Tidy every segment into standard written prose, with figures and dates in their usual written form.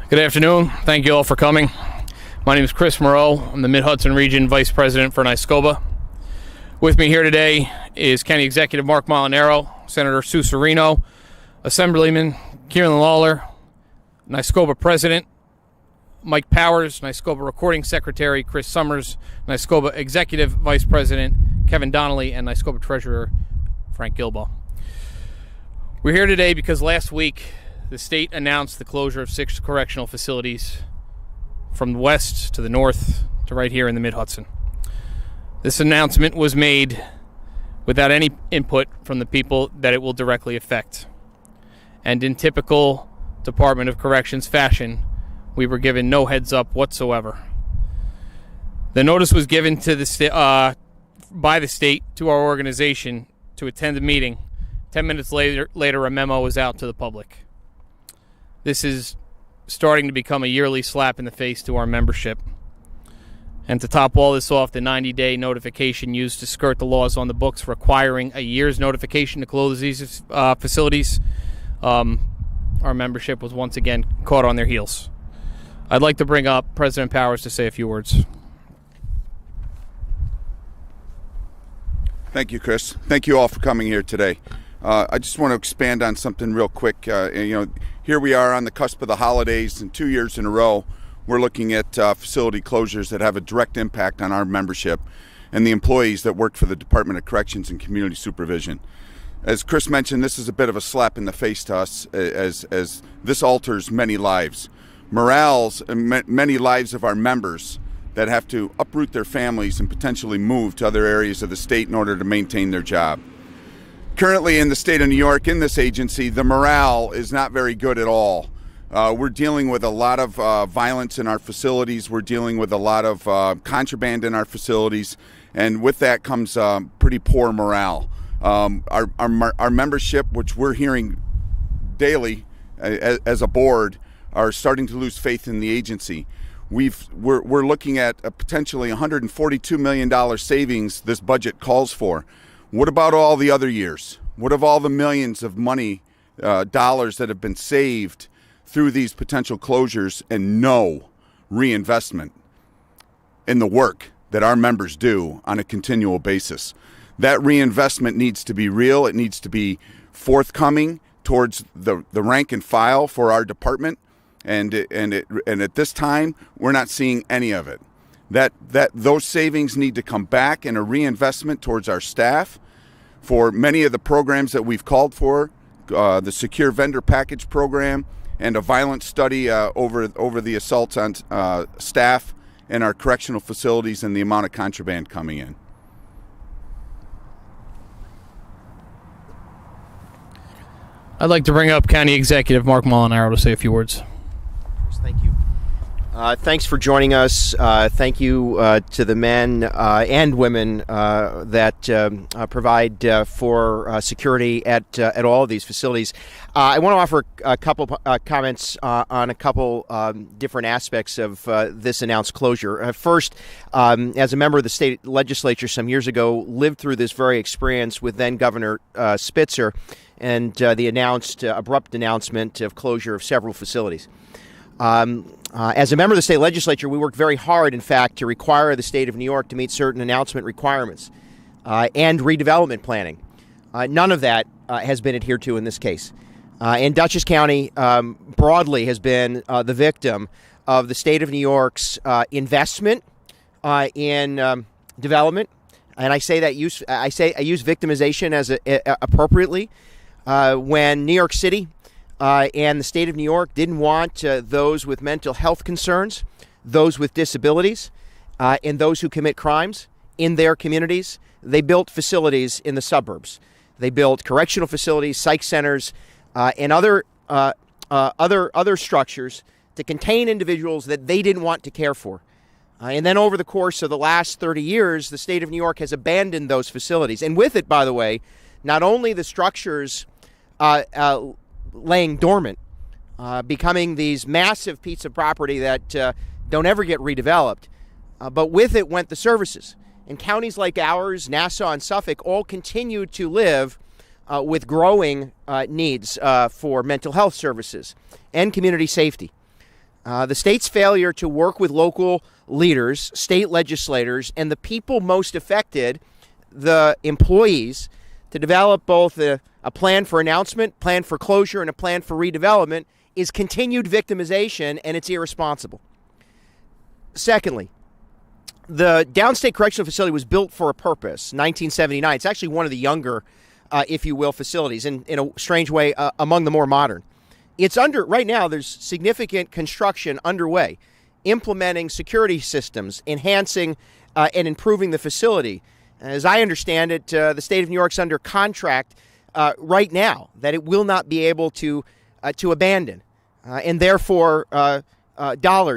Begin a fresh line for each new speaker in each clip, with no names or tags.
Good afternoon. Thank you all for coming. My name is Chris Moreau. I'm the Mid-Hudson Region Vice President for NYSCOPBA. With me here today is County Executive Mark Molinaro, Senator Sue Serino, Assemblyman Kieran Lawler, NYSCOPBA President Mike Powers, NYSCOPBA Recording Secretary Chris Summers, NYSCOPBA Executive Vice President Kevin Donnelly, and NYSCOPBA Treasurer Frank Gilbo. We're here today because last week the state announced the closure of 6 correctional facilities from the west to the north to right here in the Mid-Hudson. This announcement was made without any input from the people that it will directly affect. And in typical Department of Corrections fashion, we were given no heads up whatsoever. The notice was given to the by the state to our organization to attend the meeting. 10 minutes later, a memo was out to the public. This is starting to become a yearly slap in the face to our membership. And to top all this off, the 90-day notification used to skirt the laws on the books requiring a year's notification to close these facilities, our membership was once again caught on their heels. I'd like to bring up President Powers to say a few words.
Thank you, Chris. Thank you all for coming here today. I just want to expand on something real quick. Here we are on the cusp of the holidays, and 2 years in a row, we're looking at facility closures that have a direct impact on our membership and the employees that work for the Department of Corrections and Community Supervision. As Chris mentioned, this is a bit of a slap in the face to us, as this alters many lives. Morales and many lives of our members that have to uproot their families and potentially move to other areas of the state in order to maintain their job. Currently in the state of New York, in this agency, the morale is not very good at all. We're dealing with a lot of violence in our facilities. We're dealing with a lot of contraband in our facilities, and with that comes pretty poor morale. Our membership, which we're hearing daily as a board, are starting to lose faith in the agency. We're looking at a potentially $142 million savings this budget calls for. What about all the other years? What of all the millions of dollars that have been saved through these potential closures and no reinvestment in the work that our members do on a continual basis? That reinvestment needs to be real. It needs to be forthcoming towards the rank and file for our department, and at this time we're not seeing any of it. Those savings need to come back in a reinvestment towards our staff for many of the programs that we've called for, the secure vendor package program, and a violence study over the assaults on staff in our correctional facilities and the amount of contraband coming in.
I'd like to bring up County Executive Mark Molinaro to say a few words.
Thank you. Thanks for joining us. Thank you to the men and women that provide for security at all of these facilities. I want to offer a couple comments on a couple different aspects of this announced closure. First, as a member of the state legislature some years ago, lived through this very experience with then Governor Spitzer and the abrupt announcement of closure of several facilities. As a member of the state legislature, we worked very hard, in fact, to require the state of New York to meet certain announcement requirements and redevelopment planning. None of that has been adhered to in this case. And Dutchess County broadly has been the victim of the state of New York's investment in development. And I say that I use victimization as appropriately when New York City and the state of New York didn't want those with mental health concerns, those with disabilities, and those who commit crimes in their communities. They built facilities in the suburbs. They built correctional facilities, psych centers, and other structures to contain individuals that they didn't want to care for. And then over the course of the last 30 years, the state of New York has abandoned those facilities. And with it, by the way, not only the structures laying dormant, becoming these massive pieces of property that don't ever get redeveloped, but with it went the services. And counties like ours, Nassau and Suffolk, all continue to live with growing needs for mental health services and community safety. The state's failure to work with local leaders, state legislators, and the people most affected, the employees, to develop both a plan for announcement, plan for closure, and a plan for redevelopment is continued victimization, and it's irresponsible. Secondly, the Downstate Correctional Facility was built for a purpose, 1979. It's actually one of the younger, if you will, facilities, and in a strange way, among the more modern. It's right now, there's significant construction underway, implementing security systems, enhancing and improving the facility. As I understand it, the state of New York's under contract right now that it will not be able to abandon, and therefore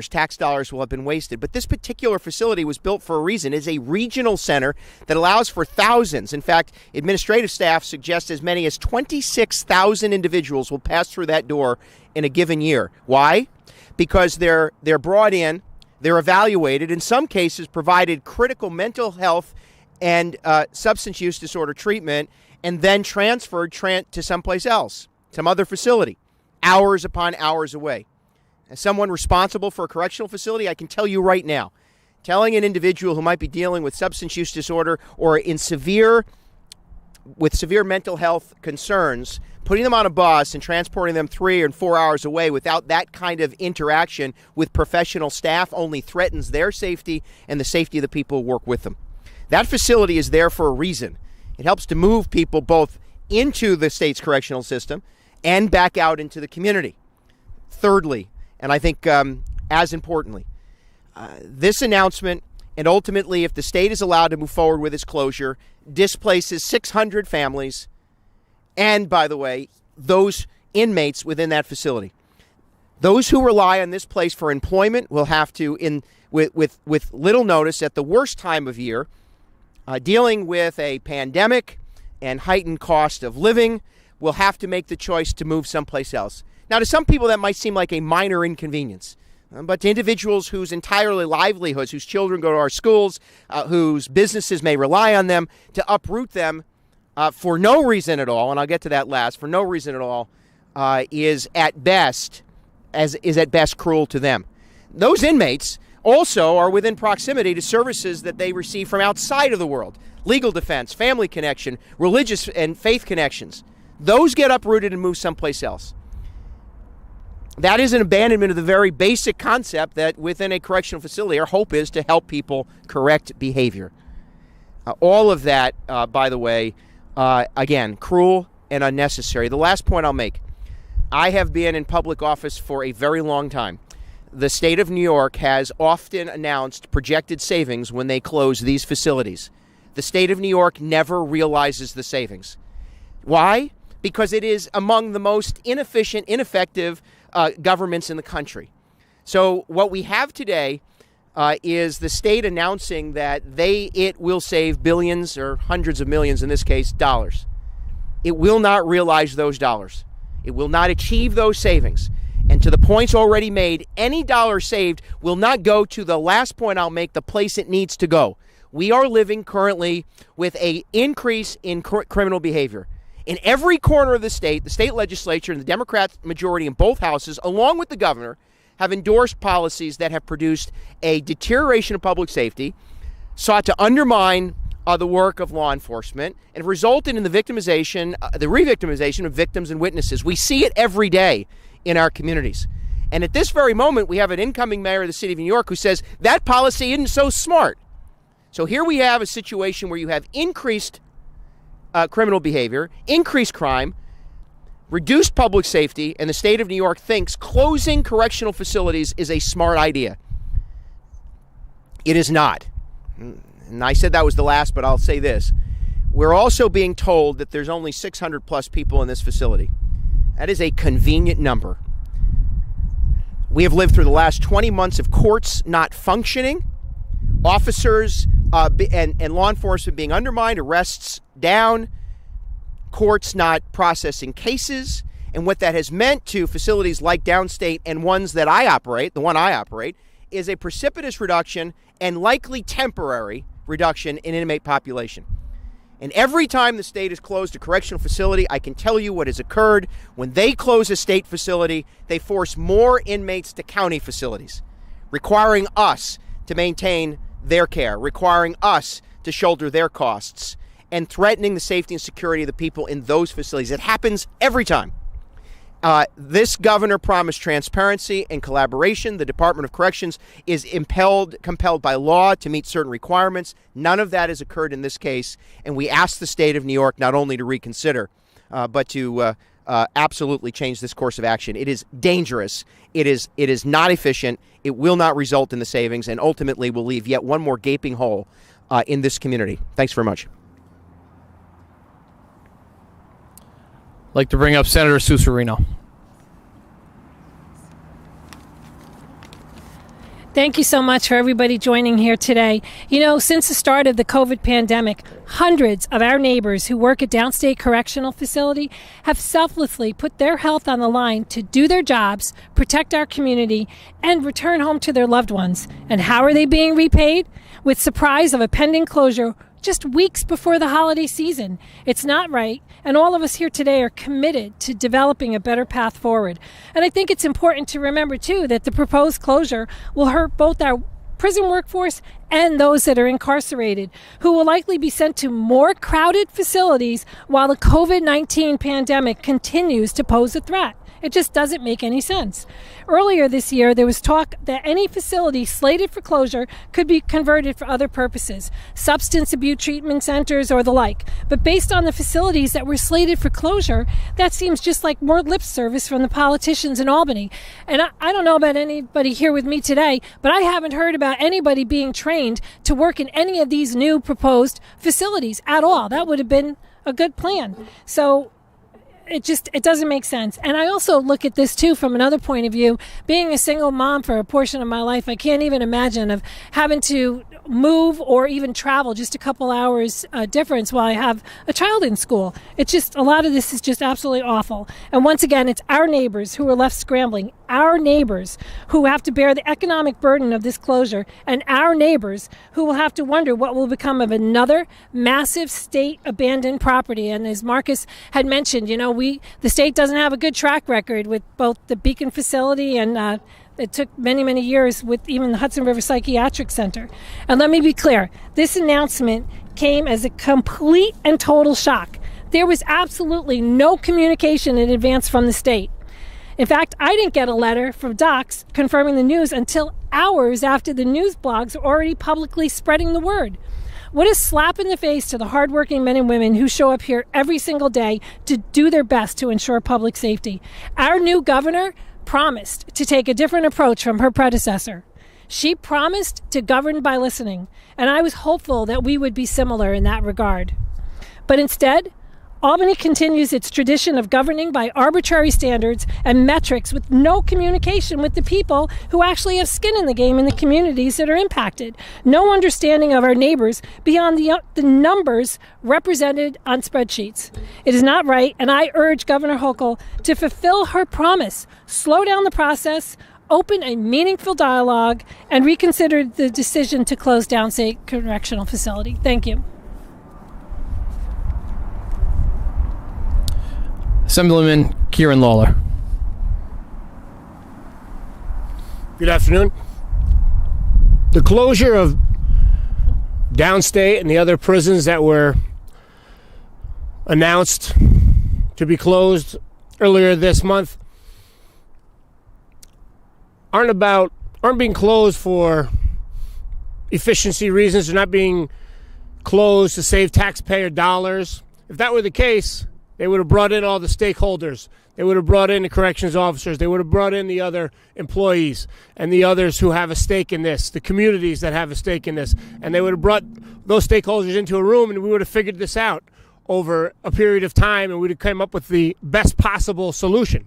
tax dollars will have been wasted. But this particular facility was built for a reason. It's a regional center that allows for thousands. In fact, administrative staff suggest as many as 26,000 individuals will pass through that door in a given year. Why? Because they're brought in, they're evaluated, in some cases provided critical mental health and substance use disorder treatment, and then transferred to someplace else, some other facility, hours upon hours away. As someone responsible for a correctional facility, I can tell you right now, telling an individual who might be dealing with substance use disorder or with severe mental health concerns, putting them on a bus and transporting them 3 and 4 hours away without that kind of interaction with professional staff only threatens their safety and the safety of the people who work with them. That facility is there for a reason. It helps to move people both into the state's correctional system and back out into the community. Thirdly, and I think as importantly, this announcement, and ultimately if the state is allowed to move forward with its closure, displaces 600 families and, by the way, those inmates within that facility. Those who rely on this place for employment will have to, with little notice at the worst time of year, dealing with a pandemic and heightened cost of living, will have to make the choice to move someplace else. Now, to some people, that might seem like a minor inconvenience. But to individuals whose entire livelihoods, whose children go to our schools, whose businesses may rely on them, to uproot them for no reason at all, and I'll get to that last, for no reason at all, is at best cruel to them. Those inmates also are within proximity to services that they receive from outside of the world. Legal defense, family connection, religious and faith connections. Those get uprooted and moved someplace else. That is an abandonment of the very basic concept that within a correctional facility, our hope is to help people correct behavior. All of that, by the way, again, cruel and unnecessary. The last point I'll make, I have been in public office for a very long time. The state of New York has often announced projected savings when they close these facilities. The state of New York never realizes the savings. Why? Because it is among the most inefficient, ineffective governments in the country. So what we have today is the state announcing that it will save billions or hundreds of millions, in this case, dollars. It will not realize those dollars. It will not achieve those savings. And to the points already made, any dollar saved will not go to the last point I'll make, the place it needs to go. We are living currently with an increase in criminal behavior. In every corner of the state legislature and the Democrat majority in both houses, along with the governor, have endorsed policies that have produced a deterioration of public safety, sought to undermine the work of law enforcement, and resulted in the re-victimization of victims and witnesses. We see it every day in our communities. And at this very moment, we have an incoming mayor of the city of New York who says that policy isn't so smart. So here we have a situation where you have increased criminal behavior, increased crime, reduced public safety, and the state of New York thinks closing correctional facilities is a smart idea. It is not. And I said that was the last, but I'll say this. We're also being told that there's only 600 plus people in this facility. That is a convenient number. We have lived through the last 20 months of courts not functioning, officers and law enforcement being undermined, arrests down, courts not processing cases, and what that has meant to facilities like Downstate and ones that the one I operate, is a precipitous reduction and likely temporary reduction in inmate population. And every time the state has closed a correctional facility, I can tell you what has occurred. When they close a state facility, they force more inmates to county facilities, requiring us to maintain their care, requiring us to shoulder their costs, and threatening the safety and security of the people in those facilities. It happens every time. This governor promised transparency and collaboration. The Department of Corrections is compelled by law to meet certain requirements. None of that has occurred in this case, and we ask the state of New York not only to reconsider, but to absolutely change this course of action. It is dangerous. It is not efficient. It will not result in the savings, and ultimately will leave yet one more gaping hole in this community. Thanks very much.
I'd like to bring up Senator Susurino.
Thank you so much for everybody joining here today. You know, since the start of the COVID pandemic, hundreds of our neighbors who work at Downstate Correctional Facility have selflessly put their health on the line to do their jobs, protect our community, and return home to their loved ones. And how are they being repaid? With surprise of a pending closure just weeks before the holiday season. It's not right, and all of us here today are committed to developing a better path forward. And I think it's important to remember, too, that the proposed closure will hurt both our prison workforce and those that are incarcerated, who will likely be sent to more crowded facilities while the COVID-19 pandemic continues to pose a threat. It just doesn't make any sense. Earlier this year, there was talk that any facility slated for closure could be converted for other purposes, substance abuse treatment centers or the like. But based on the facilities that were slated for closure, that seems just like more lip service from the politicians in Albany. And I don't know about anybody here with me today, but I haven't heard about anybody being trained to work in any of these new proposed facilities at all. That would have been a good plan. So it doesn't make sense. And I also look at this too from another point of view. Being a single mom for a portion of my life, I can't even imagine of having to move or even travel just a couple hours difference while I have a child in school. It's just, a lot of this is just absolutely awful. And once again, it's our neighbors who are left scrambling, our neighbors who have to bear the economic burden of this closure, and our neighbors who will have to wonder what will become of another massive state abandoned property. And as Marcus had mentioned, you know, the state doesn't have a good track record with both the Beacon facility and it took many, many years with even the Hudson River Psychiatric Center. And let me be clear, this announcement came as a complete and total shock. There was absolutely no communication in advance from the state. In fact, I didn't get a letter from docs confirming the news until hours after the news blogs were already publicly spreading the word. What a slap in the face to the hardworking men and women who show up here every single day to do their best to ensure public safety. Our new governor promised to take a different approach from her predecessor. She promised to govern by listening, and I was hopeful that we would be similar in that regard. But instead, Albany continues its tradition of governing by arbitrary standards and metrics with no communication with the people who actually have skin in the game in the communities that are impacted. No understanding of our neighbors beyond the numbers represented on spreadsheets. It is not right, and I urge Governor Hochul to fulfill her promise, slow down the process, open a meaningful dialogue, and reconsider the decision to close Downstate Correctional Facility. Thank you.
Assemblyman Kieran Lawler.
Good afternoon. The closure of Downstate and the other prisons that were announced to be closed earlier this month aren't being closed for efficiency reasons. They're not being closed to save taxpayer dollars. If that were the case, they would have brought in all the stakeholders. They would have brought in the corrections officers. They would have brought in the other employees and the others who have a stake in this, the communities that have a stake in this. And they would have brought those stakeholders into a room, and we would have figured this out over a period of time, and we would have come up with the best possible solution.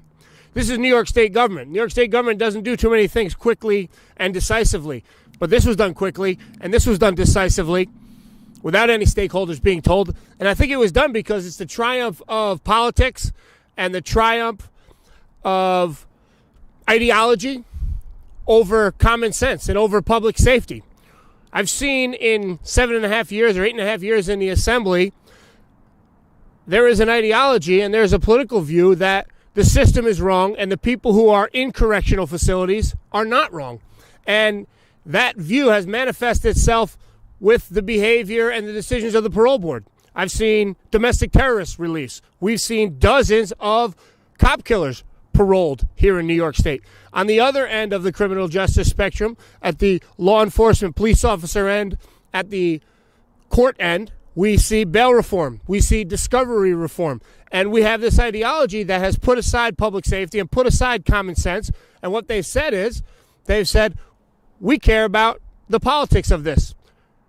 This is New York State government. New York State government doesn't do too many things quickly and decisively. But this was done quickly, and this was done decisively, without any stakeholders being told. And I think it was done because it's the triumph of politics and the triumph of ideology over common sense and over public safety. I've seen in 7.5 years or 8.5 years in the Assembly there is an ideology and there's a political view that the system is wrong and the people who are in correctional facilities are not wrong. And that view has manifested itself with the behavior and the decisions of the parole board. I've seen domestic terrorists released. We've seen dozens of cop killers paroled here in New York State. On the other end of the criminal justice spectrum, at the law enforcement police officer end, at the court end, we see bail reform. We see discovery reform. And we have this ideology that has put aside public safety and put aside common sense. And what they've said is, they've said, we care about the politics of this.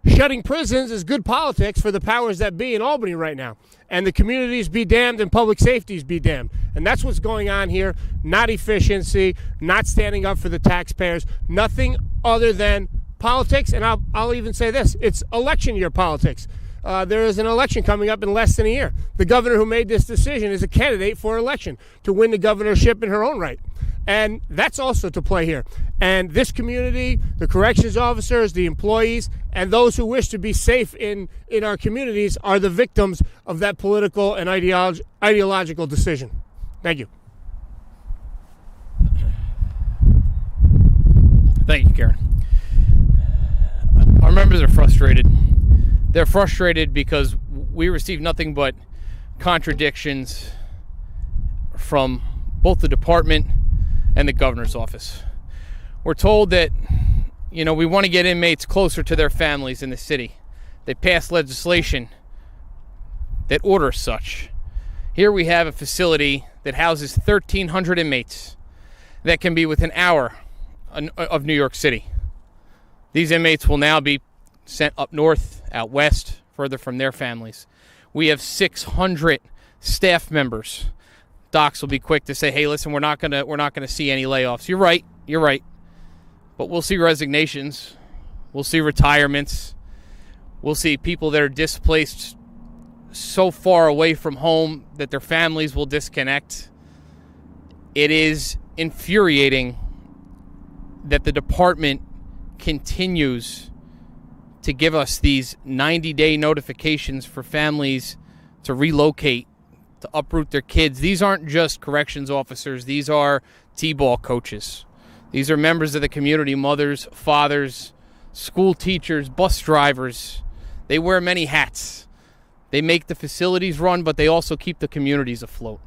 Shutting prisons is good politics for the powers that be in Albany right now. And the communities be damned and public safeties be damned. And that's what's going on here. Not efficiency, not standing up for the taxpayers, nothing other than politics. And I'll even say this, it's election year politics. There is an election coming up in less than a year. The governor who made this decision is a candidate for election to win the governorship in her own right. And that's also to play here. And this community, the corrections officers, the employees, and those who wish to be safe in our communities are the victims of that political and ideological decision. Thank you.
Thank you, Karen. Our members are frustrated. They're frustrated because we receive nothing but contradictions from both the department and the governor's office. We're told that, we want to get inmates closer to their families in the city. They passed legislation that orders such. Here we have a facility that houses 1,300 inmates that can be within an hour of New York City. These inmates will now be sent up north, out west, further from their families. We have 600 staff members. Docs will be quick to say, "Hey, listen, we're not gonna see any layoffs." You're right. But we'll see resignations. We'll see retirements. We'll see people that are displaced so far away from home that their families will disconnect. It is infuriating that the department continues to give us these 90-day notifications for families to relocate, to uproot their kids. These aren't just corrections officers. These are T-ball coaches. These are members of the community, mothers, fathers, school teachers, bus drivers. They wear many hats. They make the facilities run, but they also keep the communities afloat.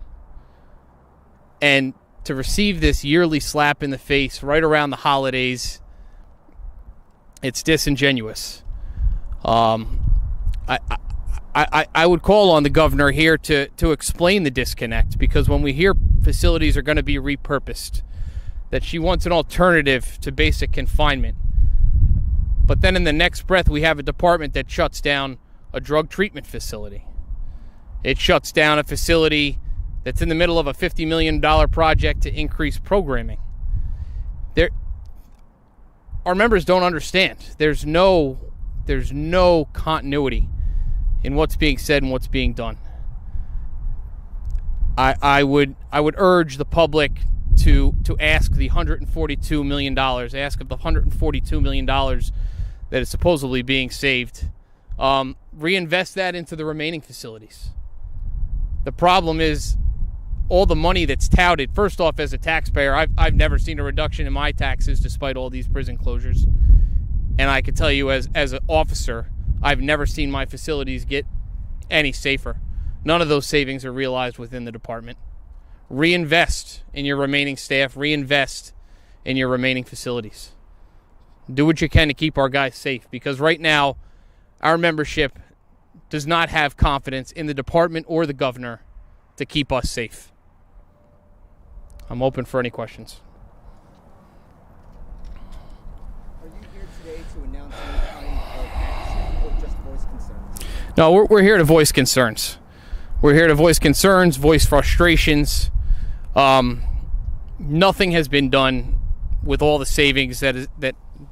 And to receive this yearly slap in the face right around the holidays, it's disingenuous. I would call on the governor here to explain the disconnect, because when we hear facilities are going to be repurposed, that she wants an alternative to basic confinement. But then in the next breath, we have a department that shuts down a drug treatment facility. It shuts down a facility that's in the middle of a $50 million project to increase programming. Our members don't understand. There's no continuity in what's being said and what's being done. I would urge the public to ask the $142 million, ask of the $142 million that is supposedly being saved, reinvest that into the remaining facilities. The problem is all the money that's touted. First off, as a taxpayer, I've never seen a reduction in my taxes despite all these prison closures. And I can tell you as an officer, I've never seen my facilities get any safer. None of those savings are realized within the department. Reinvest in your remaining staff. Reinvest in your remaining facilities. Do what you can to keep our guys safe, because right now our membership does not have confidence in the department or the governor to keep us safe. I'm open for any questions.
Are you here today to announce any kind of action or just voice concerns?
No, we're here to voice concerns. We're here to voice concerns, voice frustrations. Nothing has been done with all the savings that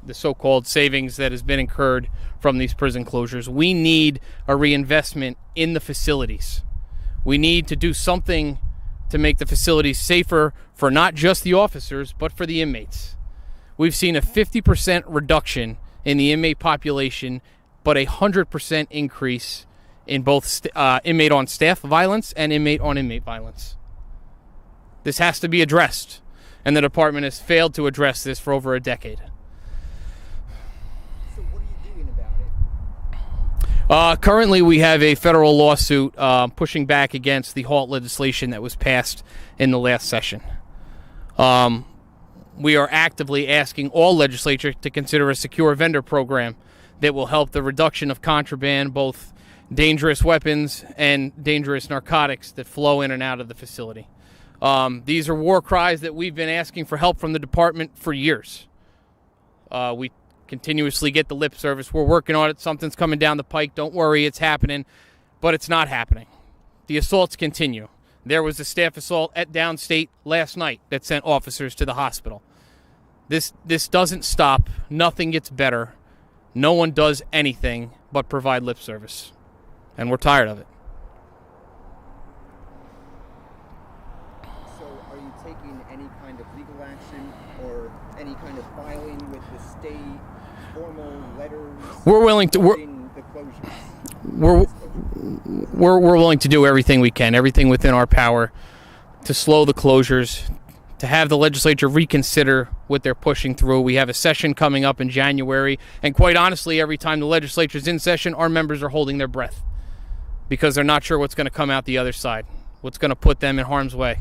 the so-called savings that has been incurred from these prison closures. We need a reinvestment in the facilities. We need to do something to make the facilities safer for not just the officers, but for the inmates. We've seen a 50% reduction in the inmate population, but a 100% increase in both inmate on staff violence and inmate on inmate violence. This has to be addressed, and the department has failed to address this for over a decade.
So what are you doing about it?
Currently, we have a federal lawsuit pushing back against the HALT legislation that was passed in the last session. We are actively asking all legislatures to consider a secure vendor program that will help the reduction of contraband, both dangerous weapons and dangerous narcotics that flow in and out of the facility. These are war cries that we've been asking for help from the department for years. We continuously get the lip service. We're working on it. Something's coming down the pike. Don't worry, it's happening. But it's not happening. The assaults continue. There was a staff assault at Downstate last night that sent officers to the hospital. This doesn't stop. Nothing gets better. No one does anything but provide lip service. And we're tired of it.
So are you taking any kind of legal action or any kind of filing with the state, formal letters?
We're willing to.
regarding the closures?
We're willing to do everything we can, everything within our power, to slow the closures, to have the legislature reconsider what they're pushing through. We have a session coming up in January, and quite honestly, every time the legislature's in session, our members are holding their breath because they're not sure what's going to come out the other side, what's going to put them in harm's way.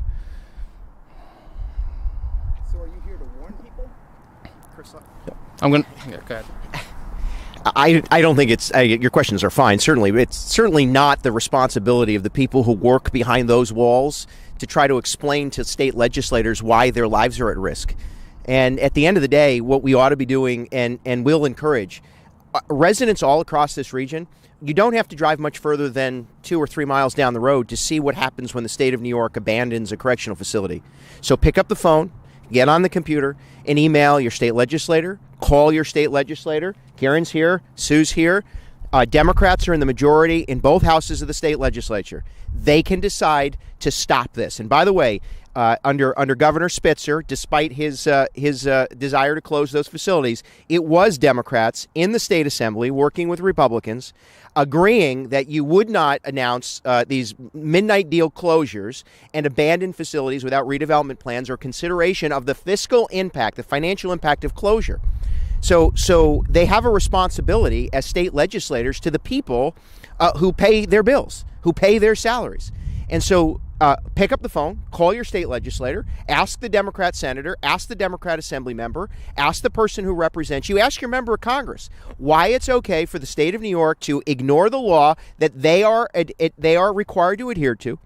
So are you here to warn people? Chris,
Go ahead.
I don't think it's your questions are fine. Certainly, it's certainly not the responsibility of the people who work behind those walls to try to explain to state legislators why their lives are at risk. And at the end of the day, what we ought to be doing and will encourage residents all across this region. You don't have to drive much further than 2 or 3 miles down the road to see what happens when the state of New York abandons a correctional facility. So pick up the phone, get on the computer, and email your state legislator. Call your state legislator. Karen's here. Sue's here. Democrats are in the majority in both houses of the state legislature. They can decide to stop this. And by the way, under Governor Spitzer, despite his desire to close those facilities, it was Democrats in the state assembly working with Republicans, agreeing that you would not announce these midnight deal closures and abandon facilities without redevelopment plans or consideration of the fiscal impact, the financial impact of closure. So they have a responsibility as state legislators to the people who pay their bills, who pay their salaries. And so pick up the phone, call your state legislator, ask the Democrat senator, ask the Democrat assembly member, ask the person who represents you, ask your member of Congress why it's okay for the state of New York to ignore the law that they are required to adhere to.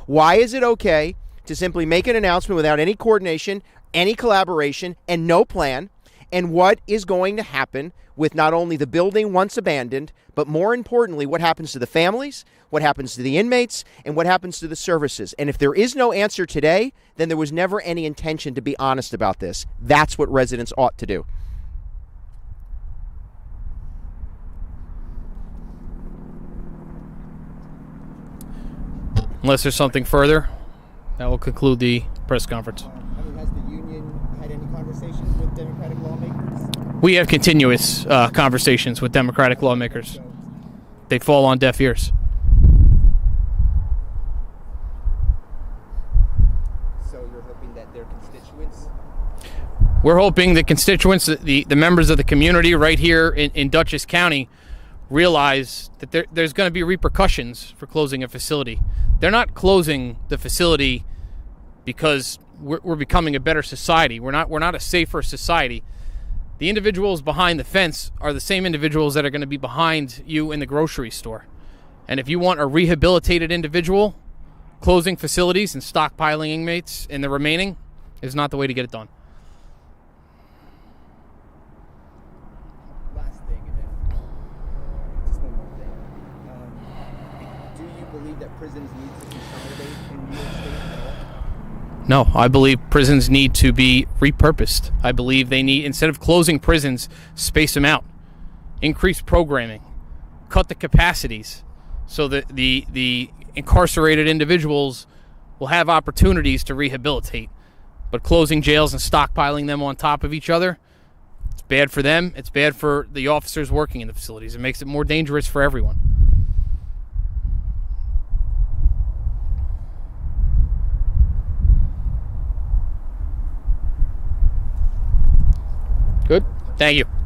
Why is it okay to simply make an announcement without any coordination, any collaboration, and no plan? And what is going to happen with not only the building once abandoned, but more importantly, what happens to the families, what happens to the inmates, and what happens to the services. And if there is no answer today, then there was never any intention to be honest about this. That's what residents ought to do.
Unless there's something further, that will conclude the press conference.
Has the union had any conversations with Democratic lawmakers?
We have continuous conversations with Democratic lawmakers. They fall on deaf ears.
So you're hoping that their constituents?
We're hoping the constituents, the members of the community right here in Dutchess County, realize that there's going to be repercussions for closing a facility. They're not closing the facility because we're becoming a better society. We're not a safer society. The individuals behind the fence are the same individuals that are going to be behind you in the grocery store. And if you want a rehabilitated individual, closing facilities and stockpiling inmates in the remaining is not the way to get it done.
Last thing, and then just one more thing. Do you believe that prisons need to consolidate in New York State at all?
No, I believe prisons need to be repurposed. I believe they need, instead of closing prisons, space them out, increase programming, cut the capacities so that the incarcerated individuals will have opportunities to rehabilitate. But closing jails and stockpiling them on top of each other, it's bad for them. It's bad for the officers working in the facilities. It makes it more dangerous for everyone. Good. Thank you.